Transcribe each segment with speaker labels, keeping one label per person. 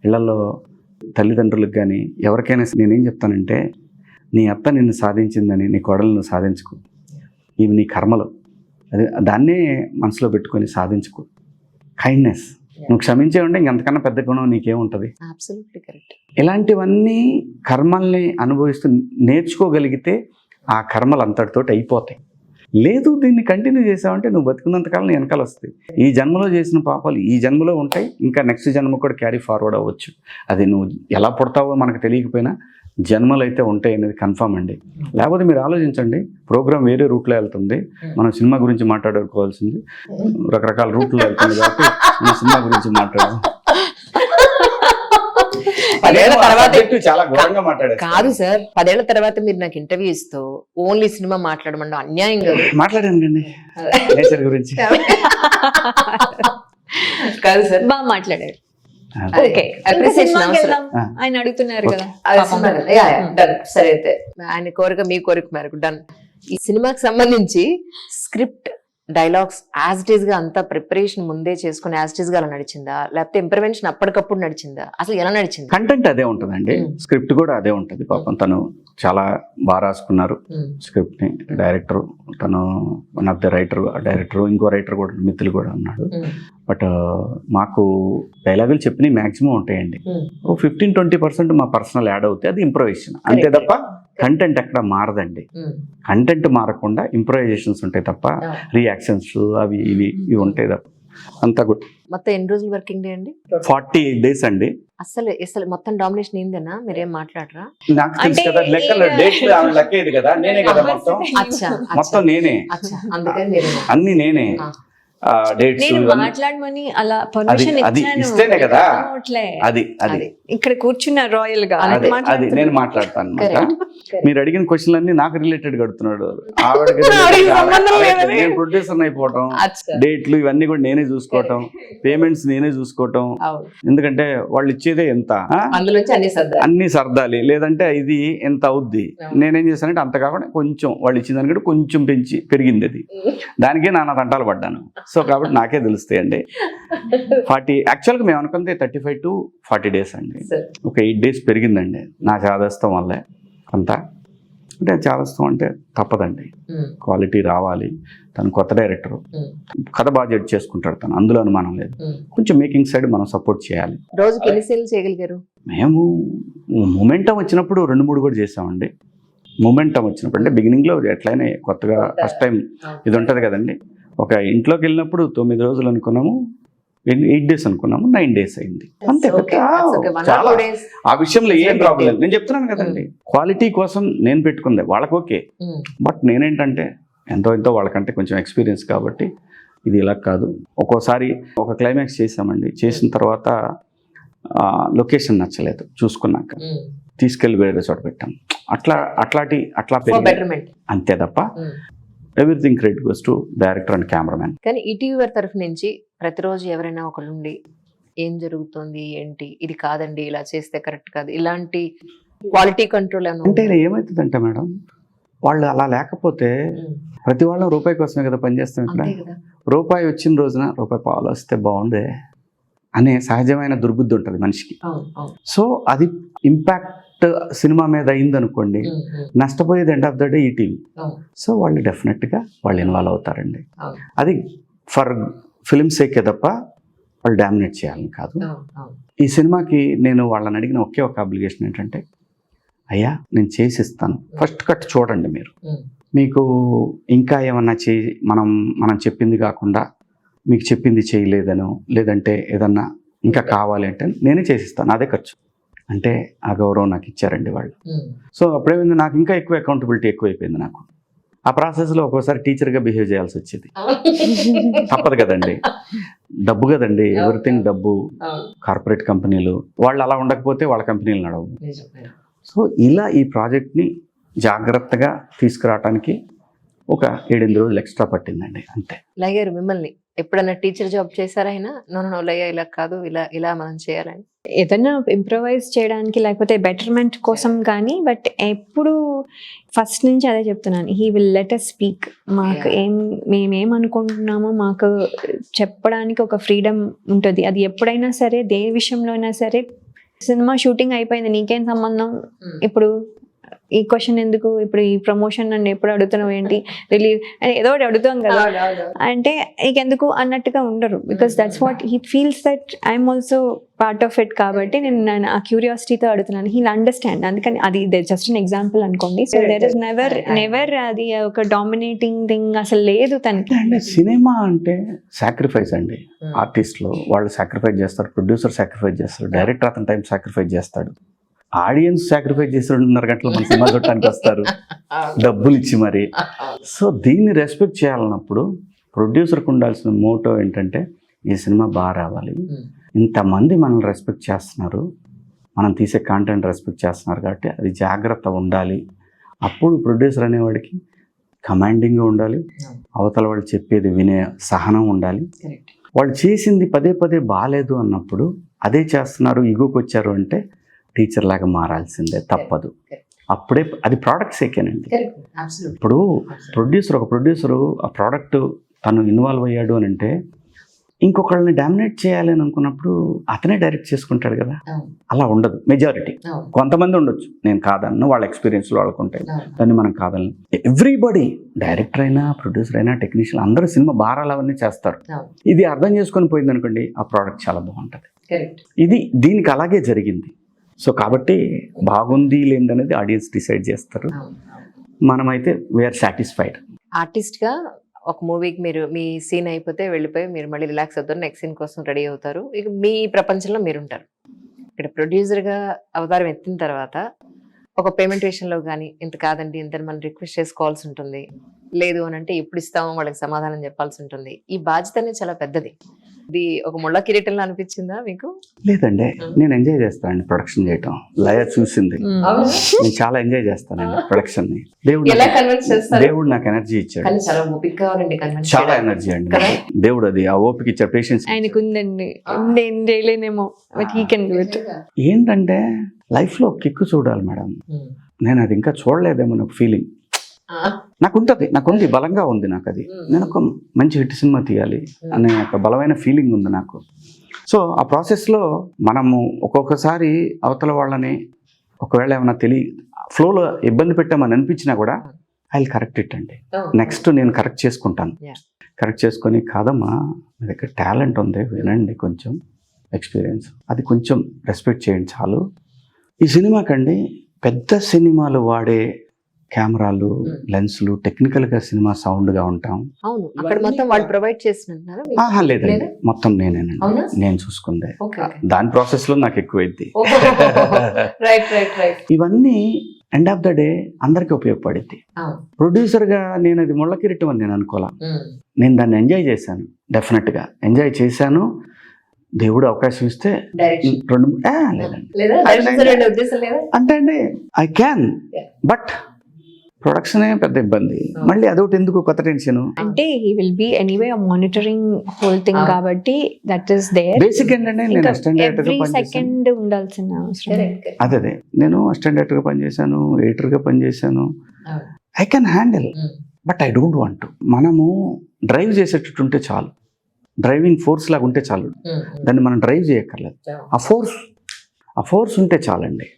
Speaker 1: ఇళ్లలో తల్లిదండ్రులకు కానీ ఎవరికైనా నేనేం చెప్తానంటే, నీ అత్త నిన్ను సాధించిందని నీ కోడలు నువ్వు సాధించుకో, ఇవి నీ కర్మలు, దాన్నే మనసులో పెట్టుకొని సాధించుకో. కైండ్నెస్, నువ్వు క్షమించే ఉంటే ఇంకంతకన్నా పెద్ద గుణం నీకేముంటుంది.
Speaker 2: Absolutely correct.
Speaker 1: ఇలాంటివన్నీ కర్మల్ని అనుభవిస్తూ నేర్చుకోగలిగితే ఆ కర్మలు అంతటితోటి అయిపోతాయి. లేదు దీన్ని కంటిన్యూ చేసావంటే నువ్వు బతుకున్నంతకాలం వెనకాల వస్తాయి. ఈ జన్మలో చేసిన పాపాలు ఈ జన్మలో ఉంటాయి, ఇంకా నెక్స్ట్ జన్మ కూడా క్యారీ ఫార్వర్డ్ అవ్వచ్చు. అది నువ్వు ఎలా పుడతావో మనకు తెలియకపోయినా జన్మలు అయితే ఉంటాయి అనేది కన్ఫర్మ్ అండి. లేకపోతే మీరు ఆలోచించండి, ప్రోగ్రామ్ వేరే రూట్లో వెళ్తుంది, మనం సినిమా గురించి మాట్లాడుకోవాల్సింది రకరకాల రూట్లో వెళ్తుంది కాబట్టి మనం సినిమా గురించి మాట్లాడదాం. చాలా ఘోరంగా మాట్లాడారు.
Speaker 2: కాదు సార్, 10 ఏళ్ల తర్వాత మీరు నాకు ఇంటర్వ్యూ ఇస్తూ ఓన్లీ సినిమా మాట్లాడమంటే అన్యాయం కాదు.
Speaker 1: మాట్లాడానండి నేచర్ గురించి.
Speaker 2: కాదు సార్,
Speaker 3: బాగా మాట్లాడారు.
Speaker 2: ఓకే,
Speaker 3: ఆయన అడుగుతున్నారు కదా.
Speaker 2: సరే అయితే ఆయన కోరిక మీ కోరిక మేరకు డన్. ఈ సినిమాకి సంబంధించి script, dialogues as it is గా అంతా ప్రిపరేషన్ ముందే చేసుకుని యాజ్ ఇట్ ఈస్ గా అలా నడిచిందా, లేకపోతే ఇంప్రవెన్షన్ అప్పటికప్పుడు నడిచిందా, అసలు ఎలా నడిచింది?
Speaker 1: కంటెంట్ అదే ఉంటుందండి, స్క్రిప్ట్ కూడా అదే ఉంటుంది. పాపం తను చాలా బాగా రాసుకున్నారు స్క్రిప్ట్ ని. డైరెక్టర్ తను one of the writer, director ఇంకో రైటర్ కూడా మిత్రులు కూడా ఉన్నాడు. బట్ మాకు డైలాగులు చెప్పినవి మ్యాక్సిమం ఉంటాయండి. 15-20% మా పర్సనల్ యాడ్ అవుతాయి, అది ఇంప్రొవైజేషన్ అంతే తప్ప కంటెంట్ ఎక్కడ మారదండి. కంటెంట్ మారకుండా ఇంప్రొవైజేషన్స్ ఉంటాయి తప్ప రియాక్షన్స్ అవి ఇవి ఉంటాయి తప్ప అంతా గుడ్.
Speaker 2: మొత్తం ఎన్ని రోజులు వర్కింగ్ డే అండి?
Speaker 1: 48 days అండి.
Speaker 2: అసలు మొత్తం డామినేషన్ ఏందన్నా, మీరేం మాట్లాడరా?
Speaker 1: నాకు తెలుసు కదా, లెక్కలు డేట్లు లెక్కేది కదా, నేనే కదా మొత్తం. మొత్తం నేనే, అన్ని నేనే.
Speaker 3: మాట్లాడమని అలా పర్మిషన్
Speaker 1: ఇస్తేనే కదా అది
Speaker 3: ఇక్కడ కూర్చున్న రాయల్ గా
Speaker 1: అది నేను మాట్లాడతాను అనమాట. మీరు అడిగిన క్వశ్చన్ అన్ని నాకు రిలేటెడ్ కడుతున్నాడు. ఆవిడకి నేను ప్రొడ్యూసర్ అయిపోవటం, డేట్లు ఇవన్నీ కూడా నేనే చూసుకోవటం, పేమెంట్స్ నేనే చూసుకోవటం. ఎందుకంటే వాళ్ళు ఇచ్చేదే ఎంత, అన్ని సర్దాలి, లేదంటే ఇది ఎంత అవుద్ది. నేనేం చేశానంటే అంత కాకుండా కొంచెం వాళ్ళు ఇచ్చిన దానికంటే కొంచెం పెరిగింది అది, దానికే నాన్న తంటాలు పడ్డాను. సో కాబట్టి నాకే తెలుస్తాయండి. 40 యాక్చువల్గా మేము అనుకుంటే 35 to 40 days అండి. ఒక 8 days పెరిగిందండి నా చాదస్తం వల్లే. అంతా అంటే చాదస్తం అంటే తప్పదండి, క్వాలిటీ రావాలి. తను కొత్త డైరెక్టర్, కథ బాగా జడ్జ్ చేసుకుంటాడు తను, అందులో అనుమానం లేదు. కొంచెం మేకింగ్ సైడ్ మనం సపోర్ట్ చేయాలి.
Speaker 2: రోజుకి ఎన్ని సేల్ చేయగలిగారు?
Speaker 1: మేము మొమెంటం వచ్చినప్పుడు 2-3 కూడా చేసామండి. మొమెంటం వచ్చినప్పుడు అంటే బిగినింగ్లో ఎట్లయినా కొత్తగా ఫస్ట్ టైం ఇది ఉంటుంది కదండి. ఒక ఇంట్లోకి వెళ్ళినప్పుడు 9 రోజులు అనుకున్నాము, 8 days అనుకున్నాము, 9 days అయింది అంతే. చాలా ఆ విషయంలో ఏం ప్రాబ్లం లేదు. నేను చెప్తున్నాను కదండి, క్వాలిటీ కోసం నేను పెట్టుకుంది వాళ్ళకి ఓకే. బట్ నేనేంటంటే ఎంతో వాళ్ళకంటే కొంచెం ఎక్స్పీరియన్స్ కాబట్టి ఇది ఇలా కాదు. ఒక్కోసారి ఒక క్లైమాక్స్ చేసామండి, చేసిన తర్వాత లొకేషన్ నచ్చలేదు, చూసుకున్నాక తీసుకెళ్ళి వేరే చోట పెట్టాం. అట్లా అంతే తప్ప everything credit goes to director and cameraman.
Speaker 2: కానీ ఈటీవీ తరఫు నుంచి ప్రతిరోజు ఎవరైనా ఒకళ్ళు ఉండి ఏం జరుగుతుంది ఏంటి, ఇది కాదండి ఇలా చేస్తే కరెక్ట్ కాదు, ఇలాంటి క్వాలిటీ కంట్రోల్
Speaker 1: అంటే ఏమవుతుందంటే మేడం, వాళ్ళు అలా లేకపోతే ప్రతి వాళ్ళం రూపాయి కోసమే కదా పనిచేస్తాం. ఇక్కడ రూపాయి వచ్చిన రోజున రూపాయి పాలు వస్తే బాగుండే అనే సహజమైన దుర్బుద్ధి ఉంటుంది మనిషికి. సో అది ఇంపాక్ట్ సినిమా మీద అయిందనుకోండి, నష్టపోయేది end of the day ETV. So వాళ్ళు డెఫినెట్గా వాళ్ళు ఇన్వాల్వ్ అవుతారండి. అది ఫర్ ఫిల్మ్ సేకే తప్ప వాళ్ళు డామినేట్ చేయాలని కాదు. ఈ సినిమాకి నేను వాళ్ళని అడిగిన ఒకే ఒక అబ్లిగేషన్ ఏంటంటే, అయ్యా నేను చేసిస్తాను, ఫస్ట్ కట్ చూడండి మీరు, మీకు ఇంకా ఏమన్నా మనం చెప్పింది కాకుండా మీకు చెప్పింది చేయలేదనో, లేదంటే ఏదన్నా ఇంకా కావాలి అంటే నేనే చేసిస్తాను, అదే ఖర్చు అంటే ఆ గౌరవం నాకు ఇచ్చారండి వాళ్ళు. సో అప్పుడేమైంది, నాకు ఇంకా ఎక్కువ అకౌంటబిలిటీ ఎక్కువైపోయింది. నాకు ఆ ప్రాసెస్లో ఒక్కోసారి టీచర్గా బిహేవ్ చేయాల్సి వచ్చేది. తప్పదు కదండి, డబ్బు కదండి, ఎవ్రీథింగ్ డబ్బు. కార్పొరేట్ కంపెనీలు వాళ్ళు అలా ఉండకపోతే వాళ్ళ కంపెనీలు నడవు. సో ఇలా ఈ ప్రాజెక్ట్ని జాగ్రత్తగా తీసుకురావడానికి ఒక 7-8 రోజులు ఎక్స్ట్రా పట్టిందండి అంతే.
Speaker 2: లయ్యారు మిమ్మల్ని ఎప్పుడన్నా టీచర్ జాబ్ చేశారా? అయినా నో లయ్య ఇలా కాదు, ఇలా మనం చేయాలని
Speaker 3: ఏదైనా ఇంప్రవైజ్ చేయడానికి లేకపోతే బెటర్మెంట్ కోసం కానీ, బట్ ఎప్పుడు ఫస్ట్ నుంచి అదే చెప్తున్నాను, he will let us speak. మాకు మేమేమనుకుంటున్నామో మాకు చెప్పడానికి ఒక ఫ్రీడమ్ ఉంటుంది. అది ఎప్పుడైనా సరే, ఏ విషయంలో అయినా సరే సినిమా షూటింగ్ అయిపోయింది, నీకేం సంబంధం ఇప్పుడు, ఈ క్వశ్చన్ ఎందుకు, ఇప్పుడు ఈ ప్రమోషన్ నన్ను ఎప్పుడు అడుగుతున్నావు ఏంటి, రిలీవ్ అని ఏదో ఒకటి అడుగుతాం కదా, అంటే నీకెందుకు అన్నట్టుగా ఉండరు. Because that's what he feels that I'm also part of it. కాబట్టి నేను ఆ క్యూరియాసిటీతో అడుగుతున్నాను, హీల్ అండర్స్టాండ్. అందుకని అది జస్ట్ అన్ ఎగ్జాంపుల్ అనుకోండి. సో దెర్ ఇస్ నెవర్ అది ఒక డామినేటింగ్ థింగ్ అసలు లేదు తనకి.
Speaker 1: అంటే సినిమా అంటే సాక్రిఫైస్ అండి. ఆర్టిస్టులు వాళ్ళు సాక్రిఫైస్ చేస్తారు, ప్రొడ్యూసర్ సాక్రిఫైస్ చేస్తారు, డైరెక్టర్ అతని టైం సాక్రిఫైస్ చేస్తాడు, ఆడియన్స్ సాక్రిఫైస్ చేసి 2.5 గంటలు మన సినిమా చూడటానికి వస్తారు డబ్బులు ఇచ్చి మరి. సో దీన్ని రెస్పెక్ట్ చేయాలన్నప్పుడు ప్రొడ్యూసర్కి ఉండాల్సిన మోటో ఏంటంటే ఈ సినిమా బాగా రావాలి, ఇంతమంది మనల్ని రెస్పెక్ట్ చేస్తున్నారు, మనం తీసే కాంటెంట్ రెస్పెక్ట్ చేస్తున్నారు కాబట్టి అది జాగ్రత్త ఉండాలి. అప్పుడు ప్రొడ్యూసర్ అనేవాడికి కమాండింగ్గా ఉండాలి, అవతల వాళ్ళు చెప్పేది వినే సహనం ఉండాలి. వాళ్ళు చేసింది పదే పదే బాగాలేదు అన్నప్పుడు అదే చేస్తున్నారు, ఈగోకి వచ్చారు అంటే టీచర్ లాగా మారాల్సిందే, తప్పదు. అప్పుడే అది ప్రోడక్ట్ సేకేనండి. ఇప్పుడు ఒక ప్రొడ్యూసరు ఆ ప్రోడక్ట్ తను ఇన్వాల్వ్ అయ్యాడు అని అంటే ఇంకొకళ్ళని డామినేట్ చేయాలి అని అనుకున్నప్పుడు అతనే డైరెక్ట్ చేసుకుంటాడు కదా. అలా ఉండదు మెజారిటీ. కొంతమంది ఉండొచ్చు, నేను కాదన్న వాళ్ళ ఎక్స్పీరియన్స్లో వాళ్ళకుంటాయి, దాన్ని మనం కాదని. ఎవ్రీబడి డైరెక్టర్ అయినా ప్రొడ్యూసర్ అయినా టెక్నీషియన్ అందరూ సినిమా భారాలు అవన్నీ చేస్తారు. ఇది అర్థం చేసుకొని పోయింది అనుకోండి, ఆ ప్రోడక్ట్ చాలా బాగుంటుంది. ఇది దీనికి అలాగే జరిగింది. సో కాబట్టి బాగుంది లేదనేది ఆడియన్స్ డిసైడ్ చేస్తారు. మనమైతే వీఆర్ సాటిస్ఫైడ్.
Speaker 2: ఆర్టిస్ట్గా ఒక మూవీకి మీరు మీ సీన్ అయిపోతే వెళ్ళిపోయి మీరు మళ్ళీ రిలాక్స్ అవుతారు, నెక్స్ట్ సీన్ కోసం రెడీ అవుతారు, ఇక మీ ప్రపంచంలో మీరు ఉంటారు. ఇక్కడ ప్రొడ్యూసర్గా అవతారం ఎత్తిన తర్వాత ఒక పేమెంట్ విషయంలో కానీ ఇంత కాదండి ఇంత మనం రిక్వెస్ట్ చేసుకోవాల్సి ఉంటుంది, లేదు అని అంటే ఎప్పుడు ఇస్తామో వాళ్ళకి సమాధానం చెప్పాల్సి ఉంటుంది. ఈ బాధ్యత అనేది చాలా పెద్దది. ఇది ఒక ముళ్ళ కిరీటంలో అనిపించిందా మీకు?
Speaker 1: లేదండి, నేను ఎంజాయ్ చేస్తానండి ప్రొడక్షన్ చేయటం. లయ చూసింది, నేను చాలా ఎంజాయ్ చేస్తానండి ప్రొడక్షన్ ని. దేవుడు నాకు ఎనర్జీ ఇచ్చాడు, చాలా ఎనర్జీ అండి దేవుడు. అది ఆ ఓపిక ఇచ్చాడు, పేషెన్స్
Speaker 3: ఆయనకు ఉందండి. నేను చేయలేనేమో, but he can do it.
Speaker 1: ఏంటంటే లైఫ్ లో కిక్కు చూడాలి మేడం, నేను అది ఇంకా చూడలేదేమో నాకు ఫీలింగ్ నాకు ఉంటుంది, నాకు ఉంది, బలంగా ఉంది నాకు. అది నేను ఒక మంచి హిట్ సినిమా తీయాలి అనే ఒక బలమైన ఫీలింగ్ ఉంది నాకు. సో ఆ ప్రాసెస్లో మనము ఒక్కొక్కసారి అవతల వాళ్ళని ఒకవేళ ఏమైనా ఫ్లోలో ఇబ్బంది పెట్టామని అనిపించినా కూడా ఐ విల్ కరెక్ట్ ఇట్ అండి. నెక్స్ట్ నేను కరెక్ట్ చేసుకుంటాను. కరెక్ట్ చేసుకొని కాదమ్మా మీ దగ్గర టాలెంట్ ఉంది, వినండి, కొంచెం ఎక్స్పీరియన్స్, అది కొంచెం రెస్పెక్ట్ చేయండి చాలు. ఈ సినిమాకండి పెద్ద సినిమాలు వాడే కెమెరాలు, లెన్సులు, టెక్నికల్గా సినిమా సౌండ్గా ఉంటాం.
Speaker 2: అవును, అక్కడ మొత్తం వాళ్ళు ప్రొవైడ్ చేస్తున్నారు.
Speaker 1: లేదండి, మొత్తం నేనేనండి, నేను చూసుకుందే. దాని ప్రాసెస్లో నాకు ఎక్కువైంది. ఇవన్నీ ఎండ్ ఆఫ్ ద డే అందరికీ ఉపయోగపడింది. ప్రొడ్యూసర్గా నేను అది ముళ్ళ కిరీటం అని నేను అనుకోలే. నేను దాన్ని ఎంజాయ్ చేశాను, డెఫినెట్గా ఎంజాయ్ చేశాను. దేవుడు అవకాశం ఇస్తే అంటే అండి ఐ క్యాన్, బట్ ప్రొడక్షన్ పెద్ద ఇబ్బంది. మళ్ళీ అదొకటి ఎందుకు కొత్త టెన్షన్
Speaker 3: అంటే he will be anyway monitoring whole thing కాబట్టి దట్ ఇస్ దేర్.
Speaker 1: బేసిక్ ఏంటంటే నేను అసిస్టెంట్ డైరెక్టర్ గా
Speaker 3: సెకండ్ ఉండాల్సిన అవసరం.
Speaker 1: అదే నేను అసిస్టెంట్ డైరెక్టర్ గా పనిచేశాను, ఎడిటర్ గా పనిచేశాను. I can handle, but I don't want to. మనము డ్రైవ్ చేసేటట్టు ఉంటే చాలు, డ్రైవింగ్ ఫోర్స్ లాగా ఉంటే చాలు, దాన్ని మనం డ్రైవ్ చేయక్కర్లేదు. ఆ ఫోర్స్ ఉంటే చాలండి.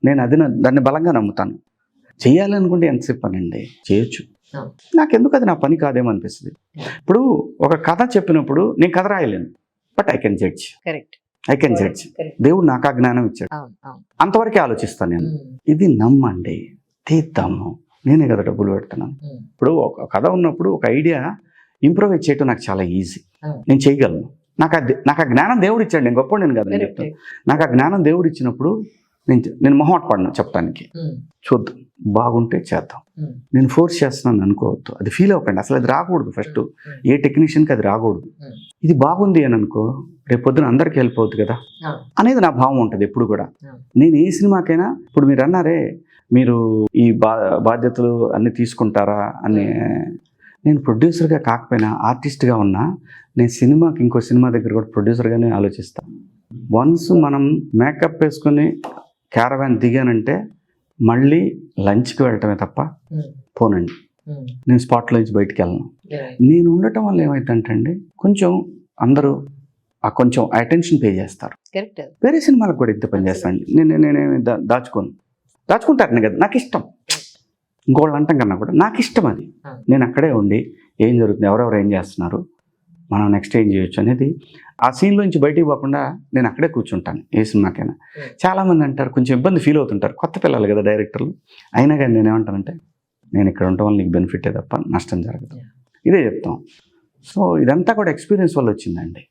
Speaker 1: నేను దాన్ని బలంగా నమ్ముతాను. చేయాలనుకుంటే ఎంతసేపు పని అండి, చేయొచ్చు. నాకెందుకు అది నా పని కాదేమో అనిపిస్తుంది. ఇప్పుడు ఒక కథ చెప్పినప్పుడు నేను కథ రాయలేను, బట్ ఐ కెన్ జడ్జ్. దేవుడు నాకు ఆ జ్ఞానం ఇచ్చాడు, అంతవరకే ఆలోచిస్తాను నేను. ఇది నమ్మండి, తీద్దాము, నేనే కదా డబ్బులు పెడుతున్నాను. ఇప్పుడు ఒక కథ ఉన్నప్పుడు ఒక ఐడియా ఇంప్రూవైజ్ చేయటం నాకు చాలా ఈజీ, నేను చేయగలను. నాకు ఆ జ్ఞానం దేవుడు ఇచ్చాడు, నేను గొప్ప నేను కదా చెప్తాను. నాకు ఆ జ్ఞానం దేవుడు ఇచ్చినప్పుడు నేను మొహమాట పడినా చెప్పడానికి. చూద్దాం, బాగుంటే చేద్దాం. నేను ఫోర్స్ చేస్తున్నాను అనుకోవద్దు, అది ఫీల్ అవ్వకండి. అసలు అది రాకూడదు, ఫస్ట్ ఏ టెక్నీషియన్కి అది రాకూడదు. ఇది బాగుంది అని అనుకో, రేపు పొద్దున అందరికి హెల్ప్ అవుతుంది కదా అనేది నా భావం ఉంటుంది ఎప్పుడు కూడా. నేను ఏ సినిమాకైనా, ఇప్పుడు మీరు అన్నారే మీరు ఈ బాధ్యతలు అన్ని తీసుకుంటారా అని, నేను ప్రొడ్యూసర్గా కాకపోయినా ఆర్టిస్ట్గా ఉన్నా నేను సినిమాకి ఇంకో సినిమా దగ్గర కూడా ప్రొడ్యూసర్గానే ఆలోచిస్తాను. వన్స్ మనం మేకప్ వేసుకొని క్యారవాన్ దిగానంటే మళ్ళీ లంచ్కి వెళ్ళటమే తప్ప పోనండి, నేను స్పాట్లో నుంచి బయటికి వెళ్ళను. నేను ఉండటం వల్ల ఏమైందంటే అండి, కొంచెం అందరూ ఆ కొంచెం అటెన్షన్ పే చేస్తారు.
Speaker 2: కరెక్ట్.
Speaker 1: వేరే సినిమాలకు కూడా ఇంత పని చేస్తాను. నేనేమి దాచుకుంటాను కదా, నాకు ఇష్టం. ఇంకోళ్ళు అంటాం కన్నా కూడా నాకు ఇష్టం అది. నేను అక్కడే ఉండి ఏం జరుగుతుంది, ఎవరెవరు ఏం చేస్తున్నారు, మనం నెక్స్ట్ ఏం చేయొచ్చు అనేది ఆ సీన్లోంచి బయటికి పోకుండా నేను అక్కడే కూర్చుంటాను ఏ సినిమాకైనా. చాలామంది అంటారు, కొంచెం ఇబ్బంది ఫీల్ అవుతుంటారు, కొత్త పిల్లలు కదా డైరెక్టర్లు. అయినా కానీ నేనేమంటానంటే, నేను ఇక్కడ ఉండటం వల్ల నీకు బెనిఫిటే తప్ప నష్టం జరగదు, ఇదే చెప్తాం. సో ఇదంతా కూడా ఎక్స్పీరియన్స్ వల్ల వచ్చిందండి.